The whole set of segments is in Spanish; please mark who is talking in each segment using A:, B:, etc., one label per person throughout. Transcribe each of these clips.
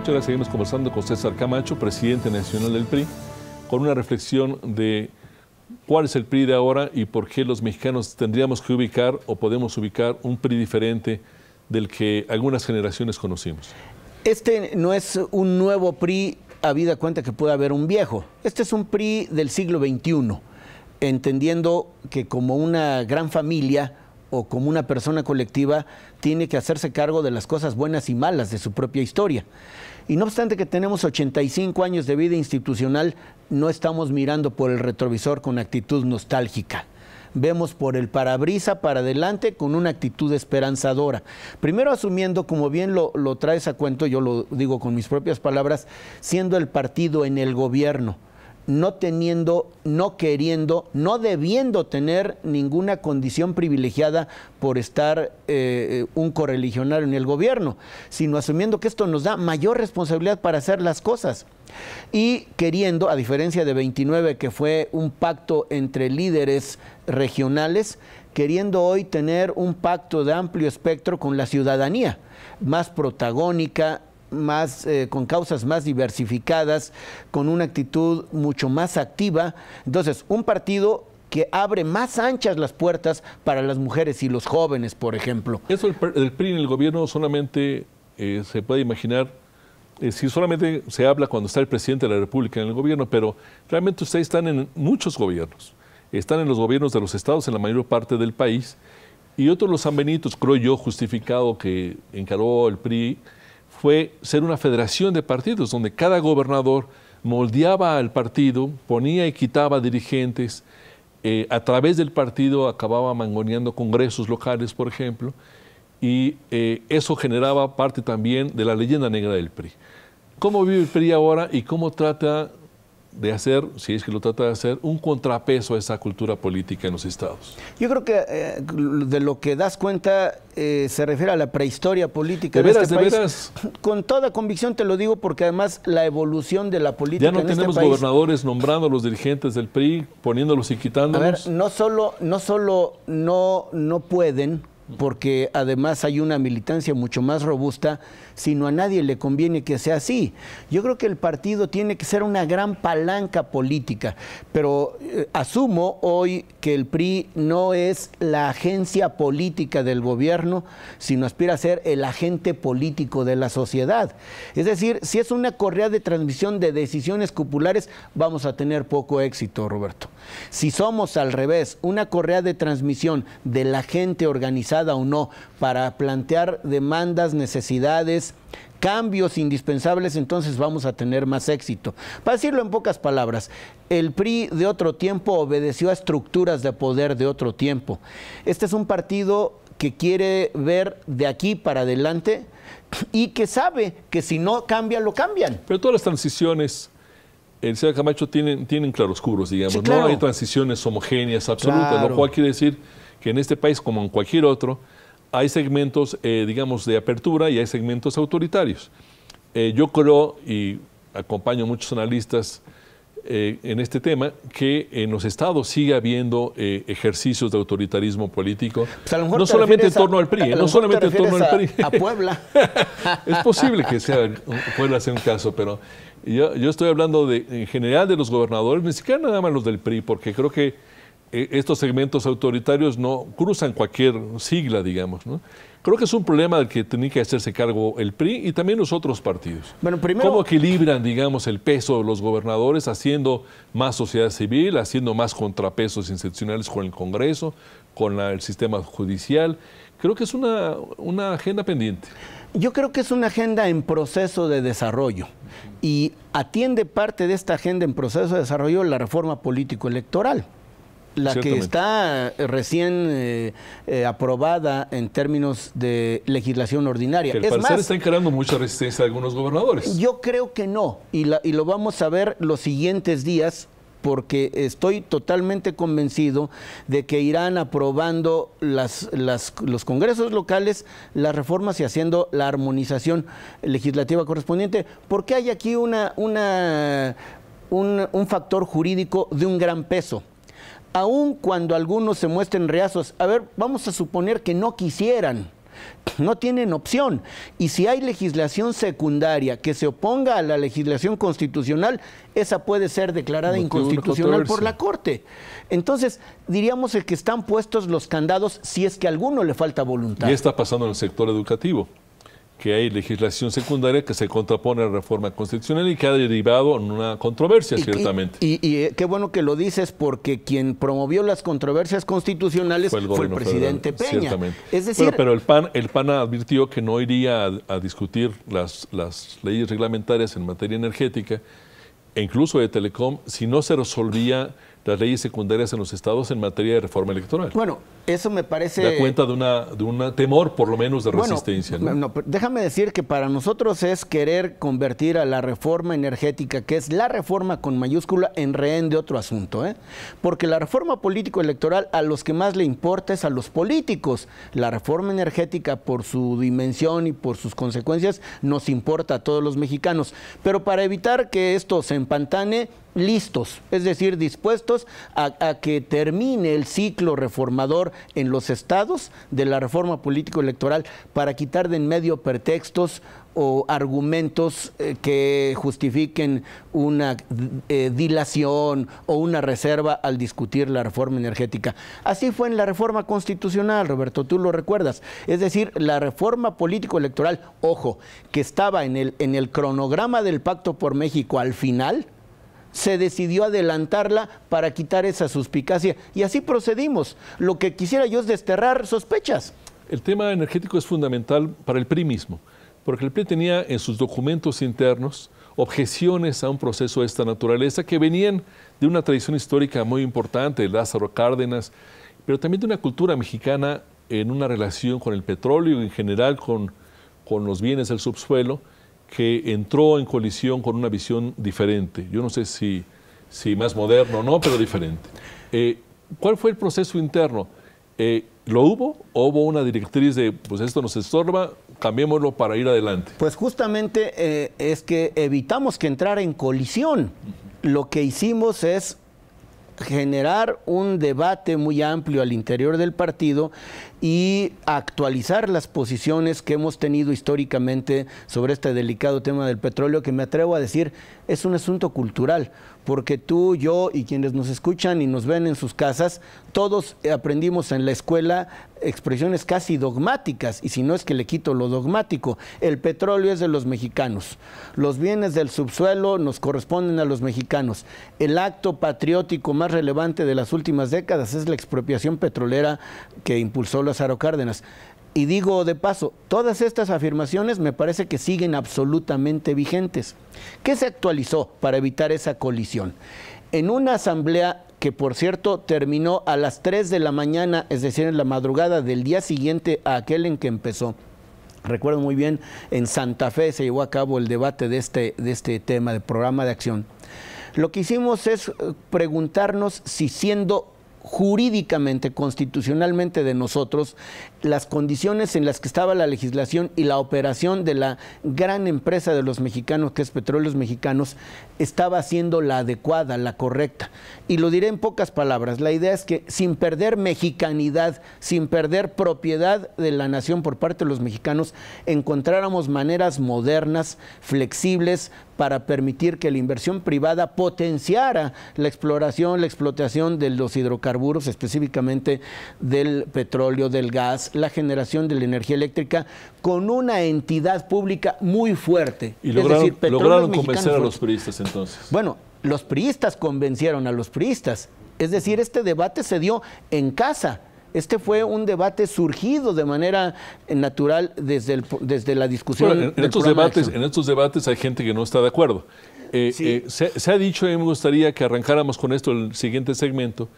A: Muchas gracias. Seguimos conversando con César Camacho, presidente nacional del PRI, con una reflexión de cuál es el PRI de ahora y por qué los mexicanos tendríamos que ubicar o podemos ubicar un PRI diferente del que algunas generaciones conocimos.
B: Este no es un nuevo PRI, habida cuenta que puede haber un viejo. Este es un PRI del siglo XXI, entendiendo que como una gran familia o como una persona colectiva tiene que hacerse cargo de las cosas buenas y malas de su propia historia. Y no obstante que tenemos 85 años de vida institucional, no estamos mirando por el retrovisor con actitud nostálgica. Vemos por el parabrisa para adelante con una actitud esperanzadora. Primero asumiendo, como bien lo traes a cuento, yo lo digo con mis propias palabras, siendo el partido en el gobierno, no teniendo, no queriendo, no debiendo tener ninguna condición privilegiada por estar un correligionario en el gobierno, sino asumiendo que esto nos da mayor responsabilidad para hacer las cosas. Y queriendo, a diferencia de 29, que fue un pacto entre líderes regionales, queriendo hoy tener un pacto de amplio espectro con la ciudadanía, más protagónica, con causas más diversificadas, con una actitud mucho más activa. Entonces, un partido que abre más anchas las puertas para las mujeres y los jóvenes, por ejemplo.
A: Eso el PRI en el gobierno solamente se puede imaginar, si solamente se habla cuando está el presidente de la República en el gobierno, pero realmente ustedes están en muchos gobiernos. Están en los gobiernos de los estados en la mayor parte del país, y otro de los sanbenitos, creo yo, justificado que encaró el PRI, fue ser una federación de partidos, donde cada gobernador moldeaba al partido, ponía y quitaba dirigentes, a través del partido acababa mangoneando congresos locales, por ejemplo, y eso generaba parte también de la leyenda negra del PRI. ¿Cómo vive el PRI ahora y cómo trata de hacer, si es que lo trata de hacer, un contrapeso a esa cultura política en los estados?
B: Yo creo que de lo que das cuenta se refiere a la prehistoria política
A: de
B: este país.
A: ¿De veras?
B: Con toda convicción te lo digo, porque además la evolución de la política
A: ya no tenemos gobernadores nombrando a los dirigentes del PRI, poniéndolos y quitándolos.
B: A ver, no pueden, porque además hay una militancia mucho más robusta, sino a nadie le conviene que sea así. Yo creo que el partido tiene que ser una gran palanca política, pero asumo hoy que el PRI no es la agencia política del gobierno, sino aspira a ser el agente político de la sociedad. Es decir, si es una correa de transmisión de decisiones populares, vamos a tener poco éxito, Roberto. Si somos al revés, una correa de transmisión de la gente organizada o no, para plantear demandas, necesidades, cambios indispensables, entonces vamos a tener más éxito. Para decirlo en pocas palabras, el PRI de otro tiempo obedeció a estructuras de poder de otro tiempo. Este es un partido que quiere ver de aquí para adelante y que sabe que si no cambia, lo cambian.
A: Pero todas las transiciones, el señor Camacho, tienen claroscuros, digamos. Sí, claro. No hay transiciones homogéneas, absolutas, claro. Lo cual quiere decir que en este país, como en cualquier otro, hay segmentos, digamos, de apertura y hay segmentos autoritarios. Yo creo, y acompaño a muchos analistas en este tema, que en los estados sigue habiendo ejercicios de autoritarismo político, pues no solamente en torno al PRI, no solamente en torno al PRI.
B: A Puebla.
A: Es posible que Puebla sea un caso, pero yo estoy hablando en general de los gobernadores, ni siquiera nada más los del PRI, porque creo que estos segmentos autoritarios no cruzan cualquier sigla, digamos, ¿no? Creo que es un problema del que tiene que hacerse cargo el PRI y también los otros partidos.
B: Bueno, primero,
A: ¿cómo equilibran, digamos, el peso de los gobernadores haciendo más sociedad civil, haciendo más contrapesos institucionales con el Congreso, con el sistema judicial? Creo que es una agenda pendiente.
B: Yo creo que es una agenda en proceso de desarrollo y atiende parte de esta agenda en proceso de desarrollo la reforma político-electoral. La que está recién aprobada en términos de legislación ordinaria.
A: Que al parecer está encarando mucha resistencia a algunos gobernadores.
B: Yo creo que no, y lo vamos a ver los siguientes días, porque estoy totalmente convencido de que irán aprobando los congresos locales las reformas y haciendo la armonización legislativa correspondiente, porque hay aquí un factor jurídico de un gran peso. Aun cuando algunos se muestren reacios, a ver, vamos a suponer que no quisieran No tienen opción. Y si hay legislación secundaria que se oponga a la legislación constitucional, esa puede ser declarada inconstitucional por la Corte. Entonces, diríamos que están puestos los candados si es que a alguno le falta voluntad.
A: Y está pasando en el sector educativo, que hay legislación secundaria que se contrapone a la reforma constitucional y que ha derivado en una controversia, ciertamente.
B: Y qué bueno que lo dices, porque quien promovió las controversias constitucionales fue el presidente Peña.
A: Ciertamente.
B: Es decir,
A: pero el PAN advirtió que no iría a discutir las leyes reglamentarias en materia energética e incluso de Telecom si no se resolvía las leyes secundarias en los estados en materia de reforma electoral.
B: Bueno, eso me parece...
A: Da cuenta de un temor, por lo menos, de resistencia.
B: No, déjame decir que para nosotros es querer convertir a la reforma energética, que es la reforma con mayúscula, en rehén de otro asunto, ¿eh? Porque la reforma político-electoral a los que más le importa es a los políticos. La reforma energética, por su dimensión y por sus consecuencias, nos importa a todos los mexicanos. Pero para evitar que esto se empantane, listos, es decir, dispuestos a que termine el ciclo reformador en los estados de la reforma político-electoral para quitar de en medio pretextos o argumentos que justifiquen una dilación o una reserva al discutir la reforma energética. Así fue en la reforma constitucional, Roberto, tú lo recuerdas. Es decir, la reforma político-electoral, ojo, que estaba en el cronograma del Pacto por México al final, se decidió adelantarla para quitar esa suspicacia y así procedimos. Lo que quisiera yo es desterrar sospechas.
A: El tema energético es fundamental para el PRI mismo, porque el PRI tenía en sus documentos internos objeciones a un proceso de esta naturaleza que venían de una tradición histórica muy importante, de Lázaro Cárdenas, pero también de una cultura mexicana en una relación con el petróleo y en general con los bienes del subsuelo, que entró en colisión con una visión diferente. Yo no sé si más moderno o no, pero diferente. ¿Cuál fue el proceso interno? ¿Lo hubo? ¿O hubo una directriz de, pues esto nos estorba, cambiémoslo para ir adelante?
B: Pues justamente es que evitamos que entrara en colisión. Lo que hicimos es generar un debate muy amplio al interior del partido y actualizar las posiciones que hemos tenido históricamente sobre este delicado tema del petróleo, que me atrevo a decir es un asunto cultural, porque tú, yo y quienes nos escuchan y nos ven en sus casas, todos aprendimos en la escuela expresiones casi dogmáticas, y si no es que le quito lo dogmático. El petróleo es de los mexicanos, los bienes del subsuelo nos corresponden a los mexicanos. El acto patriótico más relevante de las últimas décadas es la expropiación petrolera que impulsó Lázaro Cárdenas. Y digo de paso, todas estas afirmaciones me parece que siguen absolutamente vigentes. ¿Qué se actualizó para evitar esa colisión? En una asamblea que, por cierto, terminó a las 3 de la mañana, es decir, en la madrugada del día siguiente a aquel en que empezó. Recuerdo muy bien, en Santa Fe se llevó a cabo el debate de este tema, de programa de acción. Lo que hicimos es preguntarnos si, siendo jurídicamente, constitucionalmente de nosotros, las condiciones en las que estaba la legislación y la operación de la gran empresa de los mexicanos, que es Petróleos Mexicanos, estaba siendo la adecuada, la correcta. Y lo diré en pocas palabras, la idea es que sin perder mexicanidad, sin perder propiedad de la nación por parte de los mexicanos, encontráramos maneras modernas, flexibles, para permitir que la inversión privada potenciara la exploración, la explotación de los hidrocarburos, específicamente del petróleo, del gas, la generación de la energía eléctrica, con una entidad pública muy fuerte.
A: Y lograron convencer a los priistas entonces.
B: Bueno, los priistas convencieron a los priistas. Es decir, este debate se dio en casa. Este fue un debate surgido de manera natural desde la discusión.
A: Bueno, en estos debates hay gente que no está de acuerdo. Sí. Se ha dicho, y me gustaría que arrancáramos con esto el siguiente segmento,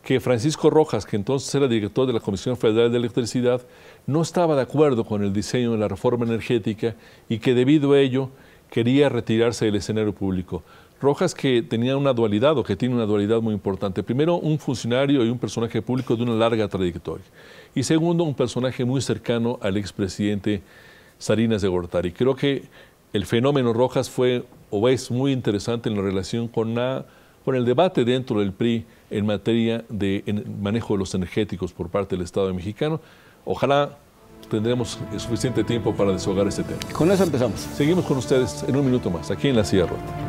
A: que Francisco Rojas, que entonces era director de la Comisión Federal de Electricidad, no estaba de acuerdo con el diseño de la reforma energética y que debido a ello quería retirarse del escenario público. Rojas, que tenía una dualidad, o que tiene una dualidad muy importante. Primero, un funcionario y un personaje público de una larga trayectoria. Y segundo, un personaje muy cercano al expresidente Salinas de Gortari. Creo que el fenómeno Rojas fue o es muy interesante en la relación con el debate dentro del PRI en materia de manejo de los energéticos por parte del Estado mexicano. Ojalá tendremos suficiente tiempo para deshogar este tema.
B: Con eso empezamos.
A: Seguimos con ustedes en un minuto más, aquí en La Silla Rota.